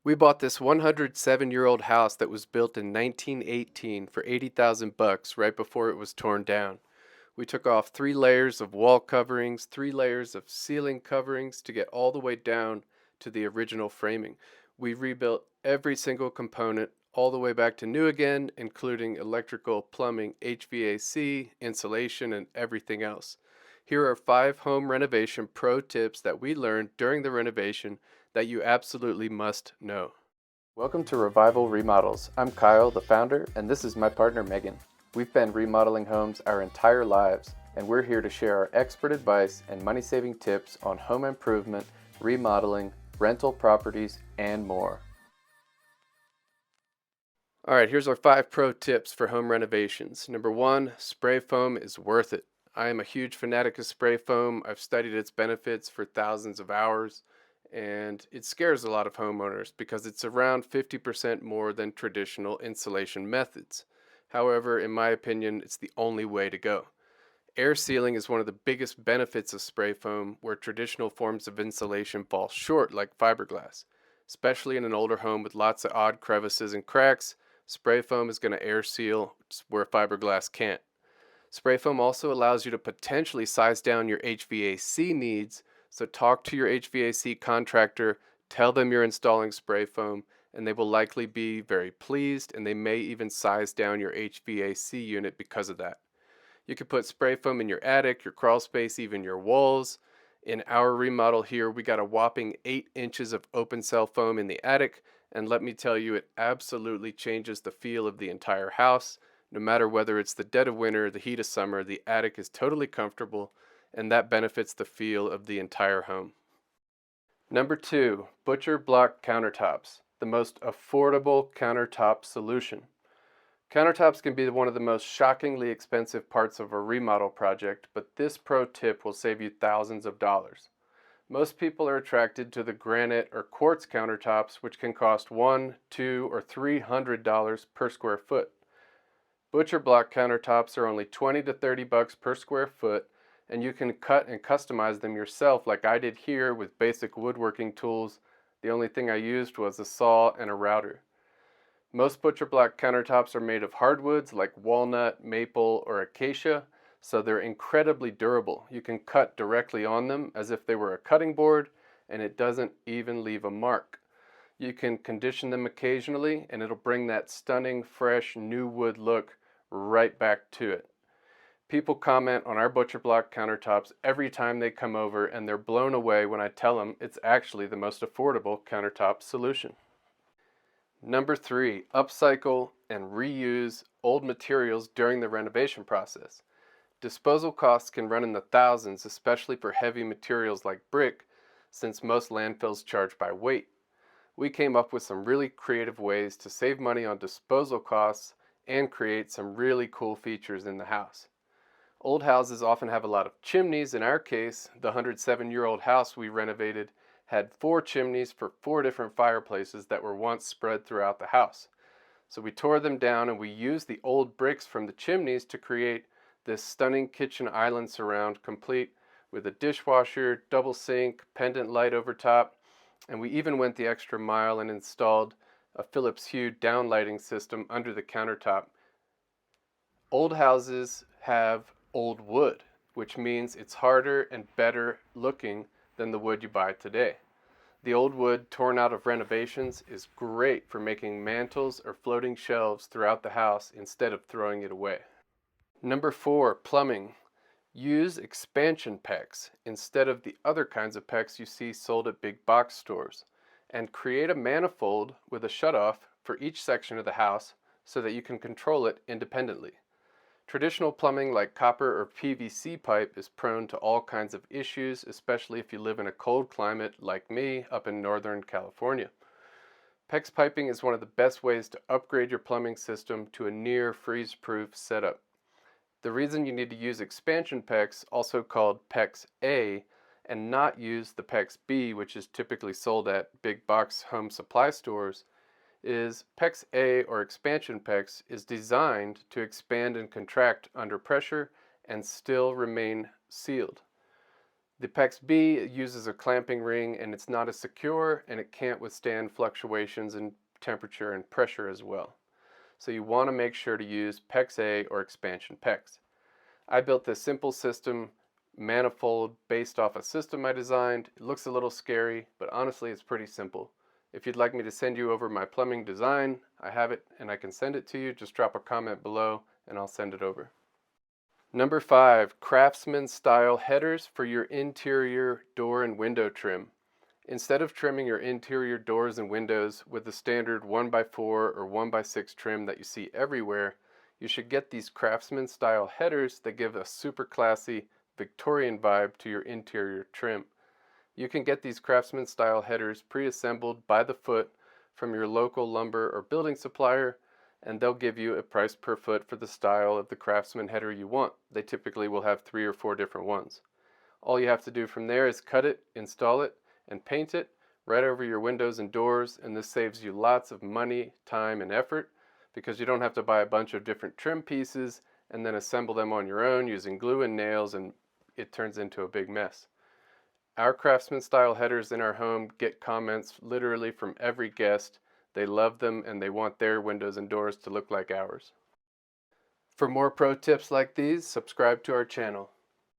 We bought this 107-year-old house that was built in 1918 for 80,000 bucks right before it was torn down. We took off 3 layers of wall coverings, 3 layers of ceiling coverings to get all the way down to the original framing. We rebuilt every single component all the way back to new again, including electrical, plumbing, HVAC, insulation, and everything else. Here are 5 home renovation pro tips that we learned during the renovation that you absolutely must know. Welcome to Revival Remodels. I'm Kyle, the founder, and this is my partner Megan. We've been remodeling homes our entire lives, and we're here to share our expert advice and money-saving tips on home improvement, remodeling, rental properties, and more. All right, here's our 5 pro tips for home renovations. Number 1, spray foam is worth it. I am a huge fanatic of spray foam. I've studied its benefits for thousands of hours, and it scares a lot of homeowners because it's around 50% more than traditional insulation methods. However, in my opinion, it's the only way to go. Air sealing is one of the biggest benefits of spray foam, where traditional forms of insulation fall short, like fiberglass. Especially in an older home with lots of odd crevices and cracks, spray foam is going to air seal where fiberglass can't. Spray foam also allows you to potentially size down your HVAC needs, so talk to your HVAC contractor, tell them you're installing spray foam, and they will likely be very pleased, and they may even size down your HVAC unit because of that. You could put spray foam in your attic, your crawl space, even your walls. In our remodel here, we got a whopping 8 inches of open cell foam in the attic, and let me tell you, it absolutely changes the feel of the entire house. No matter whether it's the dead of winter, the heat of summer, the attic is totally comfortable, and that benefits the feel of the entire home. Number 2, butcher block countertops, the most affordable countertop solution. Countertops can be one of the most shockingly expensive parts of a remodel project, but this pro tip will save you thousands of dollars. Most people are attracted to the granite or quartz countertops, which can cost $1, $2, or $300 per square foot. Butcher block countertops are only 20 to 30 bucks per square foot, and you can cut and customize them yourself like I did here with basic woodworking tools. The only thing I used was a saw and a router. Most butcher block countertops are made of hardwoods like walnut, maple, or acacia, so they're incredibly durable. You can cut directly on them as if they were a cutting board, and it doesn't even leave a mark. You can condition them occasionally, and it'll bring that stunning, fresh, new wood look right back to it. People comment on our butcher block countertops every time they come over, and they're blown away when I tell them it's actually the most affordable countertop solution. Number 3, upcycle and reuse old materials during the renovation process. Disposal costs can run in the thousands, especially for heavy materials like brick, since most landfills charge by weight. We came up with some really creative ways to save money on disposal costs and create some really cool features in the house. Old houses often have a lot of chimneys. In our case, the 107-year-old house we renovated had 4 chimneys for 4 different fireplaces that were once spread throughout the house. So we tore them down and we used the old bricks from the chimneys to create this stunning kitchen island surround, complete with a dishwasher, double sink, pendant light over top, and we even went the extra mile and installed a Philips Hue downlighting system under the countertop. Old houses have old wood, which means it's harder and better looking than the wood you buy today. The old wood torn out of renovations is great for making mantles or floating shelves throughout the house instead of throwing it away. Number 4, plumbing. Use expansion PEX instead of the other kinds of PEX you see sold at big box stores, and create a manifold with a shutoff for each section of the house so that you can control it independently. Traditional plumbing like copper or PVC pipe is prone to all kinds of issues, especially if you live in a cold climate like me up in Northern California. PEX piping is one of the best ways to upgrade your plumbing system to a near freeze-proof setup. The reason you need to use expansion PEX, also called PEX A, and not use the PEX B, which is typically sold at big box home supply stores, is PEX A, or expansion PEX, is designed to expand and contract under pressure and still remain sealed. The PEX B uses a clamping ring, and it's not as secure, and it can't withstand fluctuations in temperature and pressure as well. So you want to make sure to use PEX A or expansion PEX. I built this simple system manifold based off a system I designed. It looks a little scary, but honestly it's pretty simple. If you'd like me to send you over my plumbing design, I have it and I can send it to you. Just drop a comment below and I'll send it over. Number 5, Craftsman style headers for your interior door and window trim. Instead of trimming your interior doors and windows with the standard 1x4 or 1x6 trim that you see everywhere, you should get these Craftsman style headers that give a super classy Victorian vibe to your interior trim. You can get these Craftsman style headers pre-assembled by the foot from your local lumber or building supplier, and they'll give you a price per foot for the style of the Craftsman header you want. They typically will have 3 or 4 different ones. All you have to do from there is cut it, install it, and paint it right over your windows and doors, and this saves you lots of money, time, and effort because you don't have to buy a bunch of different trim pieces and then assemble them on your own using glue and nails, and it turns into a big mess. Our Craftsman style headers in our home get comments literally from every guest. They love them and they want their windows and doors to look like ours. For more pro tips like these, subscribe to our channel.